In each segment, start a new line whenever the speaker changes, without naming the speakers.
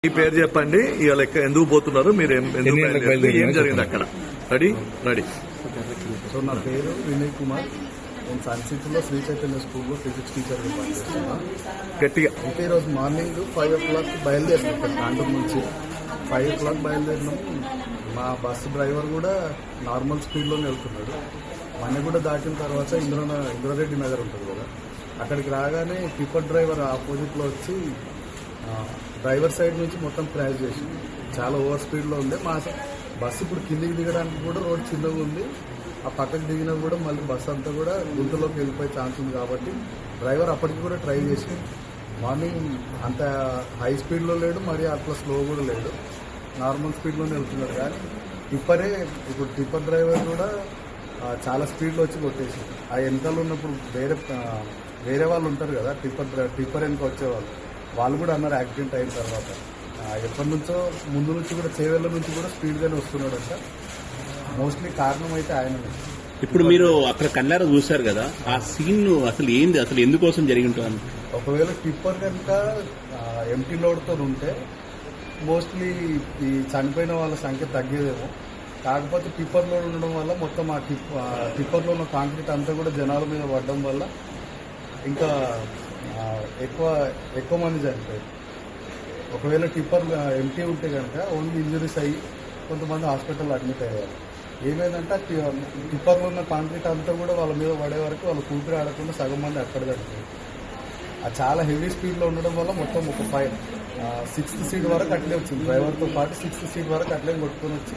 ఈ పేరు చెప్పండి, ఇవాళ ఎందుకు పోతున్నారు, మీరు ఏం జరిగింది అక్కడ? Ready ready.
సో నా పేరు వినయ్ కుమార్. నేను సన్సిటీలో శ్రీ చైతన్య స్కూల్లో ఫిజిక్స్ టీచర్గా పనిచేస్తున్నాను.
గట్టిగా
అయితే ఈరోజు మార్నింగ్ 5 o'clock బయలుదేరినాం. ఇక్కడ కాంటూర్ నుంచి 5 o'clock బయలుదేరినాం. మా బస్సు డ్రైవర్ కూడా నార్మల్ స్పీడ్లోనే వెళ్తున్నాడు. మన కూడా దాటిన తర్వాత ఇంద్రారెడ్డి నగర్ ఉంటుంది కదా, అక్కడికి రాగానే టిప్పర్ డ్రైవర్ ఆపోజిట్లో వచ్చి డ్రైవర్ సైడ్ నుంచి మొత్తం క్రాష్ చేసింది. చాలా ఓవర్ స్పీడ్లో ఉంది. మా బస్సు ఇప్పుడు కిందికి దిగడానికి కూడా రోడ్ చిన్నగా ఉంది. ఆ పక్కకు దిగినా కూడా మళ్ళీ బస్సు అంతా కూడా గుంతలోకి వెళ్ళిపోయే ఛాన్స్ ఉంది. కాబట్టి డ్రైవర్ అప్పటికి కూడా ట్రై చేసి మార్నింగ్ అంత హై స్పీడ్లో లేడు, మరి అట్లా స్లో కూడా లేడు, నార్మల్ స్పీడ్లోనే వెళ్తున్నాడు. కానీ టిప్పర్ డ్రైవర్ కూడా చాలా స్పీడ్లో వచ్చి కొట్టేసి ఆ వెనకాల ఉన్నప్పుడు వేరే వాళ్ళు ఉంటారు కదా, టిప్పర్ వెనక వచ్చేవాళ్ళు, వాళ్ళు కూడా అన్నారు యాక్సిడెంట్ అయిన తర్వాత ఎప్పటి నుంచో ముందు నుంచి కూడా చేవేళ్ల నుంచి కూడా స్పీడ్గానే వస్తున్నాడంట. మోస్ట్లీ కారణం అయితే ఆయన.
ఇప్పుడు మీరు అక్కడ కళ్ళారా చూశారు కదా, ఆ సీన్ అసలు ఏంది, అసలు ఎందుకోసం జరిగి ఉంటుంది?
ఒకవేళ టిప్పర్ కనుక ఎంటీ లోడ్తో ఉంటే మోస్ట్లీ ఈ చనిపోయిన వాళ్ళ సంఖ్య తగ్గేదేమో. కాకపోతే టిప్పర్ లోడ్ ఉండడం వల్ల మొత్తం ఆ టిప్పర్లో ఉన్న కాంక్రీట్ అంతా కూడా జనాల మీద పడడం వల్ల ఇంకా ఎక్కువ మంది చనిపోయారు. ఒకవేళ టిప్పర్ ఎంటీ ఉంటే కనుక ఓన్లీ ఇంజరీస్ అయ్యి కొంతమంది హాస్పిటల్లో అడ్మిట్ అయ్యారు. ఏమైందంటే టిప్పర్లో ఉన్న కాంక్రీట్ అంతా కూడా వాళ్ళ మీద పడే వరకు వాళ్ళు కూతురు ఆడకుండా సగం మంది అక్కడ చనిపోయారు. అది చాలా హెవీ స్పీడ్లో ఉండడం వల్ల మొత్తం ఒక 6th సీట్ వరకు అట్లే వచ్చింది. డ్రైవర్తో పాటు 6th సీట్ వరకు అట్లే కొట్టుకొని వచ్చి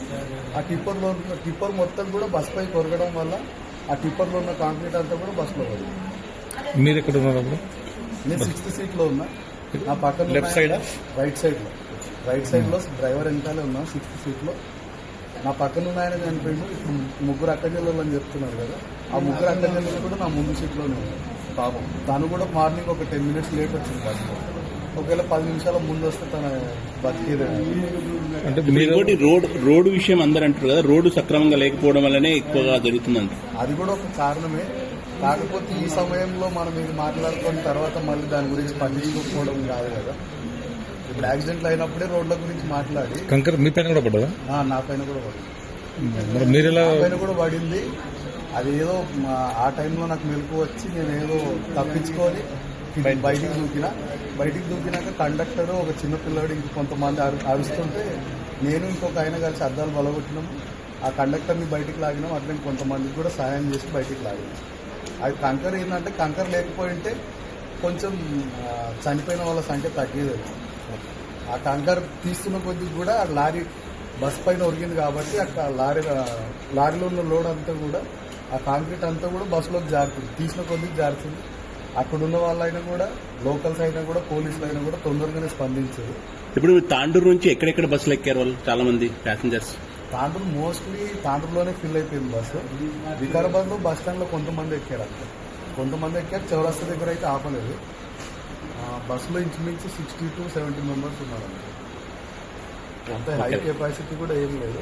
ఆ టిప్పర్ మొత్తం కూడా బస్ పై కొరగడం వల్ల ఆ టిప్పర్లో ఉన్న కాంక్రీట్ అంతా కూడా బస్సులో పడింది.
మీరు ఎక్కడ ఉన్నారు?
నేను 6th సీట్లో ఉన్నా. నా పక్కన
లెఫ్ట్ సైడ్
రైట్ సైడ్లో డ్రైవర్ వెనకాలే ఉన్నా 6th సీట్లో. నా పక్కన ఉన్న ఆయన చనిపోయింది. ఇప్పుడు ముగ్గురు అక్కజల్లు అని చెప్తున్నారు కదా, ఆ ముగ్గురు అక్కజల్లు కూడా నా ముందు సీట్లోనే ఉన్నారు. పాపం తను కూడా మార్నింగ్ ఒక 10 minutes లేట్ వచ్చింది బస్సులో. ఒకవేళ 10 నిమిషాల ముందు వస్తే తన బతికేదే.
అంటే రోడ్డు విషయం అందరూ అంటారు కదా, రోడ్డు సక్రమంగా లేకపోవడం వల్లనే ఎక్కువగా జరుగుతుందంట.
అది కూడా ఒక కారణమే. కాకపోతే ఈ సమయంలో మనం ఇది మాట్లాడుకున్న తర్వాత మళ్ళీ దాని గురించి పట్టించుకోకపోవడం కాదు కదా. ఇప్పుడు యాక్సిడెంట్లు అయినప్పుడే రోడ్ల గురించి మాట్లాడి
కంకర్ మీ పైన కూడా పడ్డా?
నా పైన కూడా పడింది.
నా
పైన కూడా పడింది. అది ఏదో ఆ టైంలో నాకు మెలకు వచ్చి నేను ఏదో తప్పించుకొని బయటికి దూకినాక కండక్టర్ ఒక చిన్న పిల్లవాడు ఇంక కొంతమంది అరుస్తుంటే నేను ఇంకొక ఆయన కలిసి అద్దాలు బలగొట్టినాము. ఆ కండక్టర్ని బయటికి లాగినాం. అట్లా కొంతమందికి కూడా సాయం చేసి బయటికి లాగినాం. అది కంకర్ ఏంటంటే కంకర్ లేకపోయింటే కొంచెం చనిపోయిన వాళ్ళ సంఖ్య తగ్గేది. ఆ కంకర్ తీస్తున్న కొద్ది కూడా లారీ బస్ పైన ఒరిగింది కాబట్టి అక్కడ లారీలో ఉన్న లోడ్ అంతా కూడా ఆ కాంక్రీట్ అంతా కూడా బస్సులోకి జారుతుంది. తీసిన కొద్ది జారుతుంది. అక్కడున్న వాళ్ళైనా కూడా లోకల్స్ అయినా కూడా పోలీసులు అయినా కూడా తొందరగానే స్పందించారు.
ఇప్పుడు తాండూరు నుంచి ఎక్కడెక్కడ బస్సులు ఎక్కారు వాళ్ళు చాలా మంది ప్యాసింజర్స్?
తాండూరు మోస్ట్లీ తాండూరులోనే ఫిల్ అయిపోయింది బస్సు. వికారాబాద్లో బస్ స్టాండ్లో కొంతమంది ఎక్కారు. అంతే కొంతమంది ఎక్కారు. చౌరస్తా దగ్గర అయితే ఆపలేదు. బస్సులో ఇంచుమించు 60 to 70 members ఉన్నారు. అంతే హై కెపాసిటీ కూడా ఏం లేదు.